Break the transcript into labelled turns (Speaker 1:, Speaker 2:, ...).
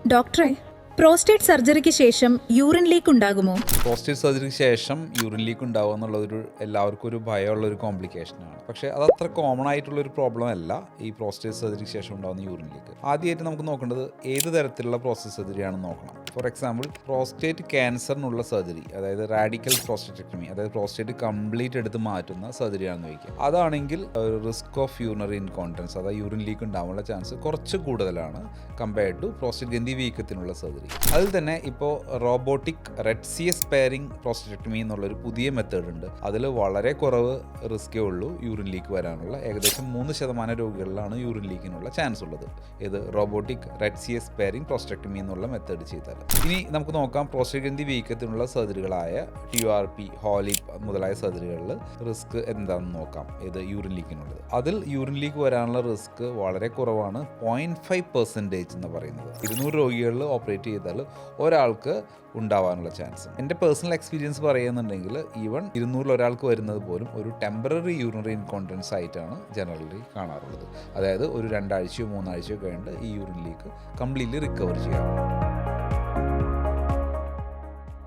Speaker 1: ഡോക്ടറെ, പ്രോസ്റ്റേറ്റ് സർജറിക്ക് ശേഷം യൂറിൻ ലീക്ക് ഉണ്ടാകുമോ?
Speaker 2: പ്രോസ്റ്റേറ്റ് സർജറിക്ക് ശേഷം യൂറിൻ ലീക്ക് ഉണ്ടാവുക എന്നുള്ളതൊരു എല്ലാവർക്കും ഒരു ഭയമുള്ളൊരു കോംപ്ലിക്കേഷനാണ്. പക്ഷേ അതത്ര കോമൺ ആയിട്ടുള്ളൊരു പ്രോബ്ലം അല്ല ഈ പ്രോസ്റ്റേറ്റ് സർജറിക്ക് ശേഷം ഉണ്ടാകുന്ന യൂറിൻ ലീക്ക്. ആദ്യമായിട്ട് നമുക്ക് നോക്കേണ്ടത് ഏത് തരത്തിലുള്ള പ്രോസ്റ്റേറ്റ് സർജറിയാണെന്ന് നോക്കണം. ഫോർ എക്സാമ്പിൾ, പ്രോസ്റ്റേറ്റ് ക്യാൻസറിനുള്ള സർജറി, അതായത് റാഡിക്കൽ പ്രോസ്റ്റേറ്റക്ടമി, അതായത് പ്രോസ്റ്റേറ്റ് കംപ്ലീറ്റ് എടുത്ത് മാറ്റുന്ന സർജറിയാണെന്ന് വയ്ക്കുക. അതാണെങ്കിൽ റിസ്ക് ഓഫ് യൂറിനറി ഇൻകോണ്ടിനൻസ്, അതായത് യൂറിൻ ലീക്ക് ഉണ്ടാവാനുള്ള ചാൻസ് കുറച്ച് കൂടുതലാണ് കമ്പയർഡ് ടു പ്രോസ്റ്റേറ്റ് ഗ്രന്ഥി വീക്കത്തിനുള്ള സർജറി. അതിൽ തന്നെ ഇപ്പോൾ റോബോട്ടിക് റെറ്റ്സിയ സ്പെയറിംഗ് പ്രോസ്റ്റേറ്റക്ടമി എന്നുള്ളൊരു പുതിയ മെത്തേഡ് ഉണ്ട്. അതിൽ വളരെ കുറവ് റിസ്ക്കേ ഉള്ളൂ യൂറിൻ ലീക്ക് വരാനുള്ള. ഏകദേശം 3% രോഗികളിലാണ് യൂറിൻ ലീക്കിനുള്ള ചാൻസ് ഉള്ളത്. ഇത് റോബോട്ടിക് റെറ്റ്സിയ സ്പെയറിംഗ് പ്രോസ്റ്റേറ്റക്ടമി എന്നുള്ള മെത്തേഡ് ചെയ്താൽ. ഇനി നമുക്ക് നോക്കാം പ്രോസ്റ്റേറ്റ് ഗ്രന്ഥി വീക്കത്തിനുള്ള സർജറികളായ TURP, ഹോലിപ്പ് മുതലായ സർജറികളിൽ റിസ്ക് എന്താണെന്ന് നോക്കാം. ഇത് യൂറിൻ ലീക്കിനുള്ളത്. അതിൽ യൂറിൻ ലീക്ക് വരാനുള്ള റിസ്ക് വളരെ കുറവാണ്. 0.5% എന്ന് പറയുന്നത്. 200 രോഗികളിൽ ഓപ്പറേറ്റ് ചെയ്താൽ ഒരാൾക്ക് ഉണ്ടാവാനുള്ള ചാൻസ്. എൻ്റെ പേഴ്സണൽ എക്സ്പീരിയൻസ് പറയുന്നുണ്ടെങ്കിൽ ഈവൻ 200 ഒരാൾക്ക് വരുന്നത് പോലും ഒരു ടെമ്പററി യൂറിനറി ഇൻകോണ്ടിനൻസ് ആയിട്ടാണ് ജനറലി കാണാറുള്ളത്. അതായത് ഒരു 2 ആഴ്ചയോ 3 ആഴ്ചയോ കഴിഞ്ഞിട്ട് ഈ യൂറിൻ ലീക്ക് കംപ്ലീറ്റ്ലി റിക്കവർ ചെയ്യാറുണ്ട്.